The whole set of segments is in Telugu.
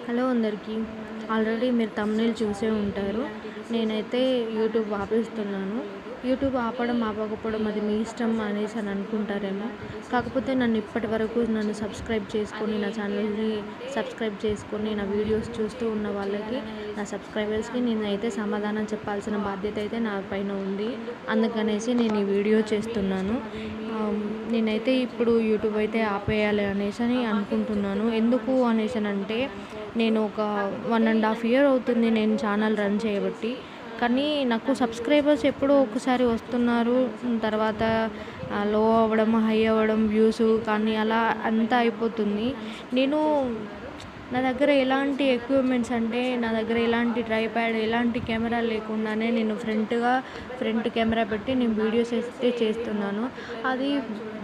హలో అందరికీ. ఆల్రెడీ మీరు థంబ్‌నెయిల్ చూసే ఉంటారు. నేనైతే యూట్యూబ్ ఆపేస్తున్నాను. యూట్యూబ్ ఆపడం, ఆపకపోవడం అది మీ ఇష్టం అనేసి అనుకుంటారేమో. కాకపోతే నన్ను సబ్స్క్రైబ్ చేసుకొని, నా ఛానల్‌ని సబ్స్క్రైబ్ చేసుకొని, నా వీడియోస్ చూస్తూ ఉన్న వాళ్ళకి, నా సబ్స్క్రైబర్స్‌కి నేనైతే సమాధానం చెప్పాల్సిన బాధ్యత అయితే నా పైన ఉంది. అందుకనేసి నేను ఈ వీడియో చేస్తున్నాను. నేనైతే ఇప్పుడు యూట్యూబ్ అయితే ఆపేయాలి అనేసని అనుకుంటున్నాను. ఎందుకు అనేసనంటే నేను ఒక 1½ ఇయర్ అవుతుంది నేను ఛానల్ రన్ చేయబట్టి. కానీ నాకు సబ్స్క్రైబర్స్ ఎప్పుడో ఒకసారి వస్తున్నారు. తర్వాత లో అవ్వడం, హై అవ్వడం వ్యూస్ కానీ అలా అంతా అయిపోతుంది. నేను నా దగ్గర ఎలాంటి ఎక్విప్‌మెంట్స్ అంటే నా దగ్గర ఎలాంటి ట్రైపాడ్, ఎలాంటి కెమెరా లేకుండానే నేను ఫ్రంట్ కెమెరా పెట్టి నేను వీడియోస్ అయితే చేస్తున్నాను. అది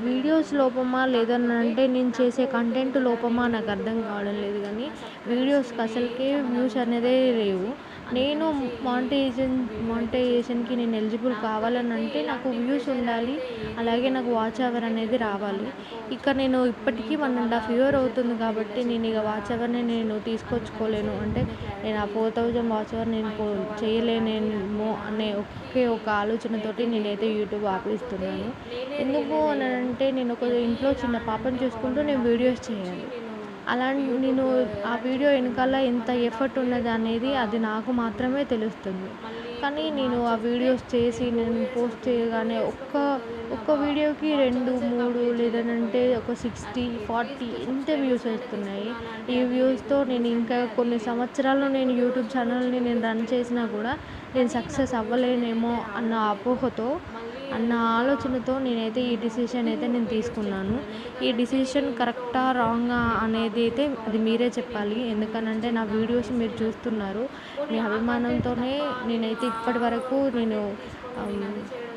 వీడియోస్ లోపమా లేదనంటే నేను చేసే కంటెంట్ లోపమా నాకు అర్థం కావడం లేదు కానీ వీడియోస్‌కి అసలుకే వ్యూస్ అనేదే లేవు. నేను మానిటైజేషన్‌కి నేను ఎలిజిబుల్ కావాలనంటే నాకు వ్యూస్ ఉండాలి. అలాగే నాకు వాచ్ అవర్ అనేది రావాలి. ఇక నేను ఇప్పటికీ 1½ ఇయర్ అవుతుంది కాబట్టి నేను ఇక వాచ్ అవర్‌ని నేను తీసుకొచ్చుకోలేను. అంటే నేను ఆ 4000 వాచ్ అవర్ నేను చేయలేనేమో అనే ఒకే ఒక ఆలోచనతోటి నేనైతే యూట్యూబ్ ఆపేస్తున్నాను. ఎందుకు అనంటే నేను ఒక ఇంట్లో చిన్న పాపను చూసుకుంటూ నేను వీడియోస్ చేయాలి. నేను ఆ వీడియో వెనకాల ఎంత ఎఫర్ట్ ఉన్నది అనేది అది నాకు మాత్రమే తెలుస్తుంది. కానీ నేను ఆ వీడియోస్ చేసి నేను పోస్ట్ చేయగానే ఒక్క వీడియోకి 2, 3 లేదనంటే ఒక 60, 40 ఇంత వ్యూస్ వస్తున్నాయి. ఈ వ్యూస్‌తో నేను ఇంకా కొన్ని సంవత్సరాలు నేను యూట్యూబ్ ఛానల్‌ని నేను రన్ చేసినా కూడా నేను సక్సెస్ అవ్వలేనేమో అన్న ఆలోచనతో నేనైతే ఈ డిసిషన్ అయితే నేను తీసుకున్నాను. ఈ డిసిషన్ కరెక్టా రాంగా అనేది అయితే అది మీరే చెప్పాలి. ఎందుకనంటే నా వీడియోస్ మీరు చూస్తున్నారు. మీ అభిమానంతోనే నేనైతే ఇప్పటి వరకు నేను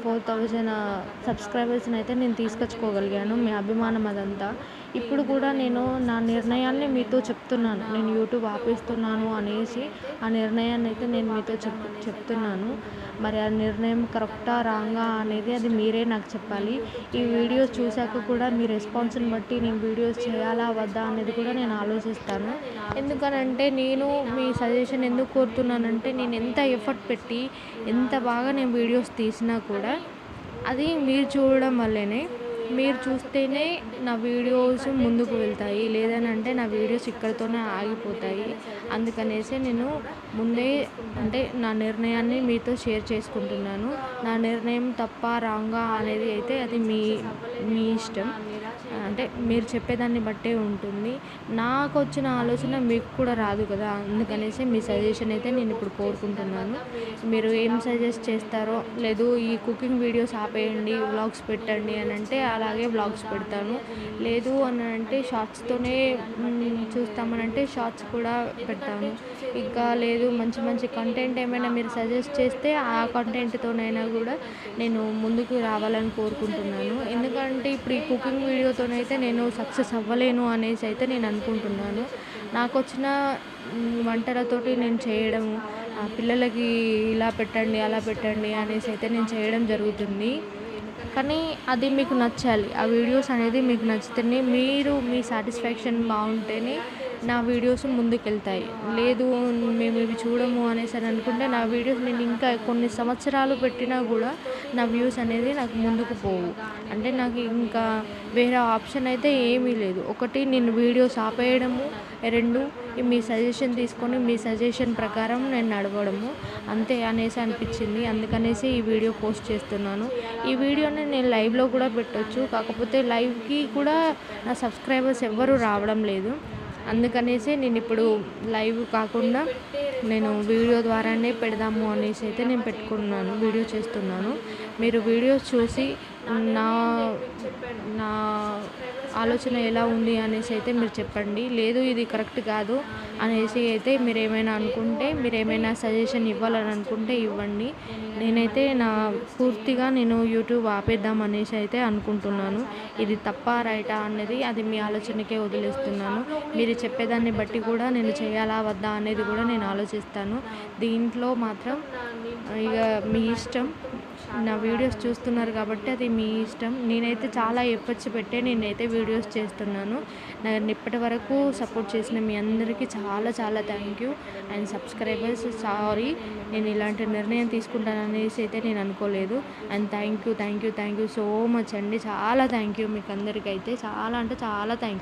4000 సబ్స్క్రైబర్స్‌ని అయితే నేను తీసుకొచ్చుకోగలిగాను. మీ అభిమానం అదంతా. ఇప్పుడు కూడా నేను నా నిర్ణయాన్ని మీతో చెప్తున్నాను. నేను యూట్యూబ్ ఆపేస్తున్నాను అనేసి ఆ నిర్ణయాన్ని అయితే నేను మీతో చెప్తున్నాను. మరి ఆ నిర్ణయం కరెక్టా రాంగా అనేది అది మీరే నాకు చెప్పాలి. ఈ వీడియోస్ చూశాక కూడా మీ రెస్పాన్స్‌ని బట్టి నేను వీడియోస్ చేయాలా వద్దా అనేది కూడా నేను ఆలోచిస్తాను. ఎందుకనంటే నేను మీ సజెషన్ ఎందుకు కోరుతున్నానంటే నేను ఎంత ఎఫర్ట్ పెట్టి ఎంత బాగా నేను వీడియోస్ తీసినా కూడా అది మీరు చూడడం వల్లనే. మీరు చూస్తేనే నా వీడియోస్ ముందుకు వెళ్తాయి. లేదనంటే నా వీడియోస్ ఇక్కడితోనే ఆగిపోతాయి. అందుకనేసి నేను ముందే అంటే నా నిర్ణయాన్ని మీతో షేర్ చేసుకుంటున్నాను. నా నిర్ణయం తప్పా రాంగా అనేది అయితే అది మీ ఇష్టం. అంటే మీరు చెప్పేదాన్ని బట్టే ఉంటుంది. నాకొచ్చిన ఆలోచన మీకు కూడా రాదు కదా! అందుకనేసి మీ సజెషన్ అయితే నేను ఇప్పుడు కోరుకుంటున్నాను. మీరు ఏం సజెస్ట్ చేస్తారో, లేదు ఈ కుకింగ్ వీడియోస్ ఆపేయండి, వ్లాగ్స్ పెట్టండి అనంటే అలాగే వ్లాగ్స్ పెడతాను. లేదు అనంటే షార్ట్స్‌తోనే చూస్తామనంటే షార్ట్స్ కూడా పెడతాను. ఇంకా లేదు మంచి కంటెంట్ ఏమైనా మీరు సజెస్ట్ చేస్తే ఆ కంటెంట్‌తోనైనా కూడా నేను ముందుకు రావాలని కోరుకుంటున్నాను. ఎందుకంటే ఇప్పుడు ఈ కుకింగ్ వీడియోతోనైతే నేను సక్సెస్ అవ్వలేను అనేసి అయితే నేను అనుకుంటున్నాను. నాకొచ్చిన వంటలతోటి నేను చేయడము, పిల్లలకి ఇలా పెట్టండి, అలా పెట్టండి అనేసి అయితే నేను చేయడం జరుగుతుంది. కానీ అది మీకు నచ్చాలి. ఆ వీడియోస్ అనేది మీకు నచ్చితేనే మీ సాటిస్ఫాక్షన్ బాగుంటేనే నా వీడియోస్ ముందుకెళ్తాయి. లేదు మేము ఇవి చూడము అనేసి అనుకుంటే నా వీడియోస్ నేను ఇంకా కొన్ని సంవత్సరాలు పెట్టినా కూడా నా వ్యూస్ అనేది నాకు ముందుకు పోవు. అంటే నాకు ఇంకా వేరే ఆప్షన్ అయితే ఏమీ లేదు. ఒకటి నేను వీడియోస్ ఆపేయడము, 2 మీ సజెషన్ తీసుకొని మీ సజెషన్ ప్రకారం నేను నడవడము అంతే అనేసి అనిపించింది. అందుకనేసి ఈ వీడియో పోస్ట్ చేస్తున్నాను. ఈ వీడియోని నేను లైవ్‌లో కూడా పెట్టొచ్చు. కాకపోతే లైవ్‌కి కూడా నా సబ్స్క్రైబర్స్ ఎవ్వరూ రావడం లేదు. అందుకనేసి నేను ఇప్పుడు లైవ్ కాకుండా నేను వీడియో ద్వారానే పెడదాము అనేసి అయితే నేను పెట్టుకున్నాను, వీడియో చేస్తున్నాను. మీరు వీడియోస్ చూసి నా నా ఆలోచన ఎలా ఉంది అనేసి అయితే మీరు చెప్పండి. లేదు ఇది కరెక్ట్ కాదు అనేసి అయితే మీరేమైనా సజెషన్ ఇవ్వాలని అనుకుంటే ఇవ్వండి. నేనైతే పూర్తిగా నేను యూట్యూబ్ ఆపేద్దాం అనేసి అయితే అనుకుంటున్నాను. ఇది తప్పా రైటా అనేది అది మీ ఆలోచనకే వదిలేస్తున్నాను. మీరు చెప్పేదాన్ని బట్టి కూడా నేను చేయాలా వద్దా అనేది కూడా నేను ఆలోచిస్తాను. దీంట్లో మాత్రం ఇక మీ ఇష్టం. నా వీడియోస్ చూస్తున్నారు కాబట్టి అది మీ ఇష్టం. నేనైతే చాలా ఎఫర్ట్స్ పెట్టే నేనైతే వీడియోస్ చేస్తున్నాను. నన్ను ఇప్పటి వరకు సపోర్ట్ చేసిన మీ అందరికీ చాలా చాలా thank you. And subscribers sorry, నేను ఇలాంటి నిర్ణయం తీసుకుంటాననేసి అయితే నేను అనుకోలేదు. And thank you so much అండి. చాలా థ్యాంక్ యూ మీకు అందరికైతే, చాలా అంటే చాలా థ్యాంక్ యూ.